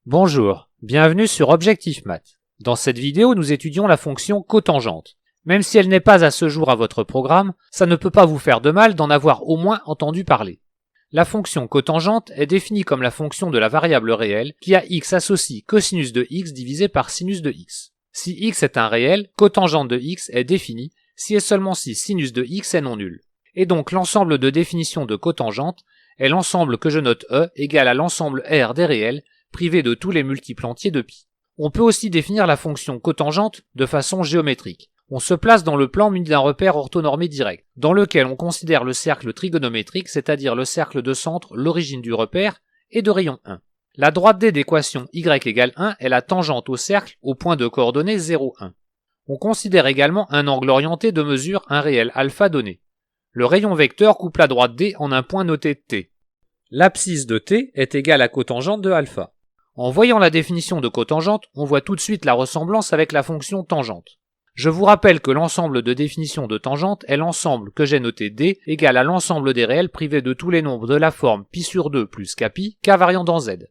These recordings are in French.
Bonjour, bienvenue sur Objectif Math. Dans cette vidéo, nous étudions la fonction cotangente. Même si elle n'est pas à ce jour à votre programme, ça ne peut pas vous faire de mal d'en avoir au moins entendu parler. La fonction cotangente est définie comme la fonction de la variable réelle qui à x associe cosinus de x divisé par sinus de x. Si x est un réel, cotangente de x est définie si et seulement si sinus de x est non nul. Et donc l'ensemble de définition de cotangente est l'ensemble que je note E égal à l'ensemble R des réels privé de tous les multiples entiers de pi. On peut aussi définir la fonction cotangente de façon géométrique. On se place dans le plan muni d'un repère orthonormé direct, dans lequel on considère le cercle trigonométrique, c'est-à-dire le cercle de centre, l'origine du repère, et de rayon 1. La droite D d'équation y égale 1 est la tangente au cercle au point de coordonnées 0, 1. On considère également un angle orienté de mesure un réel alpha donné. Le rayon vecteur coupe la droite D en un point noté T. L'abscisse de T est égale à cotangente de alpha. En voyant la définition de cotangente, on voit tout de suite la ressemblance avec la fonction tangente. Je vous rappelle que l'ensemble de définition de tangente est l'ensemble que j'ai noté D égal à l'ensemble des réels privés de tous les nombres de la forme pi sur 2 plus kpi, k variant dans z.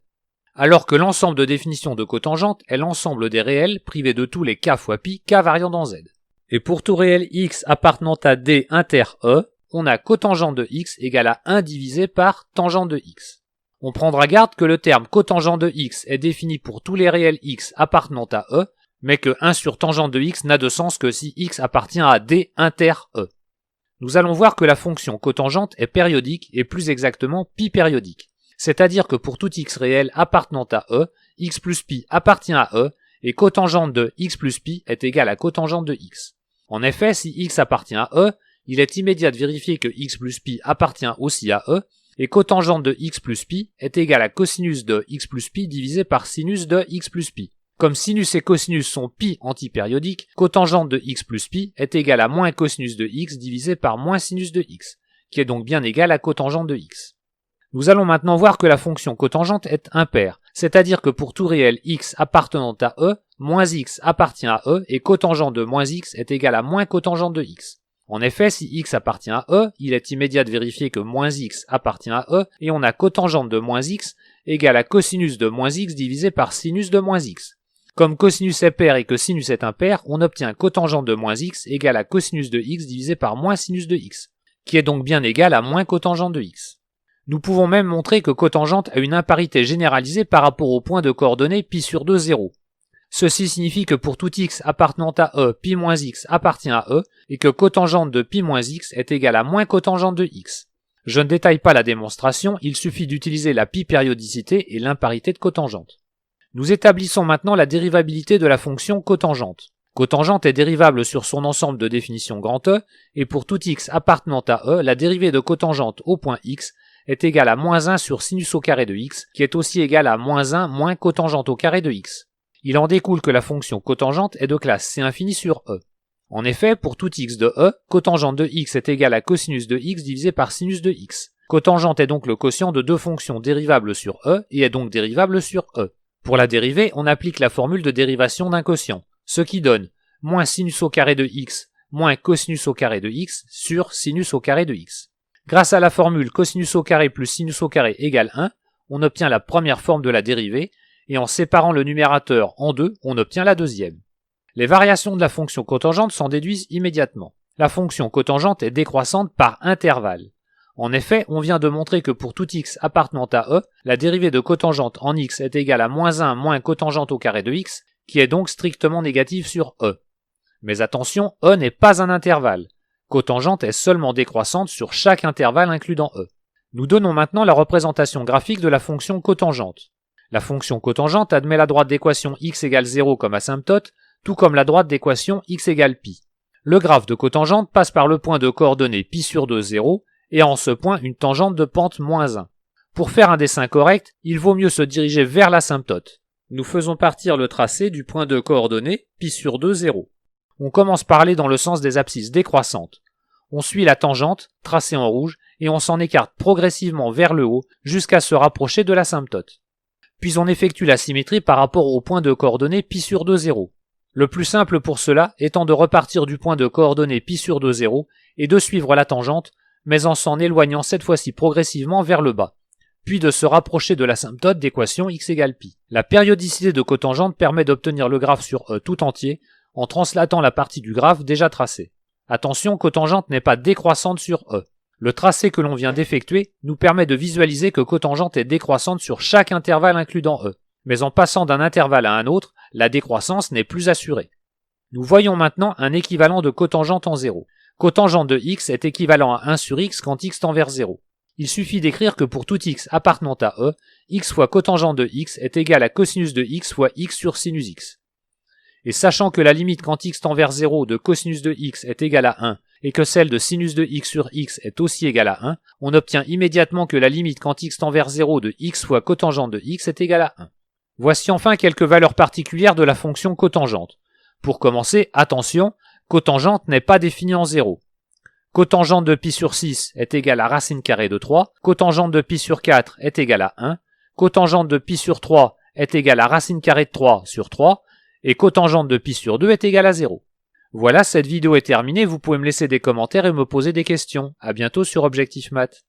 Alors que l'ensemble de définition de cotangente est l'ensemble des réels privés de tous les k fois pi, k variant dans z. Et pour tout réel x appartenant à D inter E, on a cotangente de x égale à 1 divisé par tangente de x. On prendra garde que le terme cotangente de x est défini pour tous les réels x appartenant à E, mais que 1 sur tangente de x n'a de sens que si x appartient à D inter E. Nous allons voir que la fonction cotangente est périodique et plus exactement pi-périodique. C'est-à-dire que pour tout x réel appartenant à E, x plus pi appartient à E, et cotangente de x plus pi est égale à cotangente de x. En effet, si x appartient à E, il est immédiat de vérifier que x plus pi appartient aussi à E, et cotangente de x plus pi est égale à cosinus de x plus pi divisé par sinus de x plus pi. Comme sinus et cosinus sont pi antipériodiques, cotangente de x plus pi est égale à moins cosinus de x divisé par moins sinus de x, qui est donc bien égal à cotangente de x. Nous allons maintenant voir que la fonction cotangente est impaire, c'est-à-dire que pour tout réel x appartenant à E, moins x appartient à E et cotangente de moins x est égal à moins cotangente de x. En effet, si x appartient à E, il est immédiat de vérifier que moins x appartient à E, et on a cotangente de moins x égale à cosinus de moins x divisé par sinus de moins x. Comme cosinus est pair et que sinus est impair, on obtient cotangente de moins x égale à cosinus de x divisé par moins sinus de x, qui est donc bien égal à moins cotangente de x. Nous pouvons même montrer que cotangente a une imparité généralisée par rapport au point de coordonnées pi sur 2, 0. Ceci signifie que pour tout x appartenant à E, pi moins x appartient à E, et que cotangente de pi moins x est égale à moins cotangente de x. Je ne détaille pas la démonstration, il suffit d'utiliser la pi-périodicité et l'imparité de cotangente. Nous établissons maintenant la dérivabilité de la fonction cotangente. Cotangente est dérivable sur son ensemble de définition grand E, et pour tout x appartenant à E, la dérivée de cotangente au point x est égale à moins 1 sur sinus au carré de x, qui est aussi égal à moins 1 moins cotangente au carré de x. Il en découle que la fonction cotangente est de classe C infini sur E. En effet, pour tout x de E, cotangente de x est égale à cosinus de x divisé par sinus de x. Cotangente est donc le quotient de deux fonctions dérivables sur E et est donc dérivable sur E. Pour la dérivée, on applique la formule de dérivation d'un quotient, ce qui donne moins sinus au carré de x moins cosinus au carré de x sur sinus au carré de x. Grâce à la formule cosinus au carré plus sinus au carré égale 1, on obtient la première forme de la dérivée, et en séparant le numérateur en deux, on obtient la deuxième. Les variations de la fonction cotangente s'en déduisent immédiatement. La fonction cotangente est décroissante par intervalle. En effet, on vient de montrer que pour tout x appartenant à E, la dérivée de cotangente en x est égale à moins 1 moins cotangente au carré de x, qui est donc strictement négative sur E. Mais attention, E n'est pas un intervalle. Cotangente est seulement décroissante sur chaque intervalle inclus dans E. Nous donnons maintenant la représentation graphique de la fonction cotangente. La fonction cotangente admet la droite d'équation x égale 0 comme asymptote, tout comme la droite d'équation x égale pi. Le graphe de cotangente passe par le point de coordonnées pi sur 2, 0, et a en ce point une tangente de pente moins 1. Pour faire un dessin correct, il vaut mieux se diriger vers l'asymptote. Nous faisons partir le tracé du point de coordonnées pi sur 2, 0. On commence par aller dans le sens des abscisses décroissantes. On suit la tangente, tracée en rouge, et on s'en écarte progressivement vers le haut jusqu'à se rapprocher de l'asymptote. Puis on effectue la symétrie par rapport au point de coordonnées pi sur 2, 0. Le plus simple pour cela étant de repartir du point de coordonnées pi sur 2, 0 et de suivre la tangente, mais en s'en éloignant cette fois-ci progressivement vers le bas. puis de se rapprocher de l'asymptote d'équation x égale pi. La périodicité de cotangente permet d'obtenir le graphe sur E tout entier en translatant la partie du graphe déjà tracée. Attention, cotangente n'est pas décroissante sur E. Le tracé que l'on vient d'effectuer nous permet de visualiser que cotangente est décroissante sur chaque intervalle inclus dans E. Mais en passant d'un intervalle à un autre, la décroissance n'est plus assurée. Nous voyons maintenant un équivalent de cotangente en 0. Cotangente de x est équivalent à 1 sur x quand x tend vers 0. Il suffit d'écrire que pour tout x appartenant à E, x fois cotangente de x est égal à cosinus de x fois x sur sinus x. Et sachant que la limite quand x tend vers 0 de cosinus de x est égale à 1 et que celle de sinus de x sur x est aussi égale à 1, on obtient immédiatement que la limite quand x tend vers 0 de x fois cotangente de x est égale à 1. Voici enfin quelques valeurs particulières de la fonction cotangente. Pour commencer, attention, cotangente n'est pas définie en 0. Cotangente de pi sur 6 est égale à racine carrée de 3, cotangente de pi sur 4 est égale à 1, cotangente de pi sur 3 est égale à racine carrée de 3 sur 3, et cotangente de pi sur 2 est égale à 0. Voilà, cette vidéo est terminée, vous pouvez me laisser des commentaires et me poser des questions. À bientôt sur Objectif Math.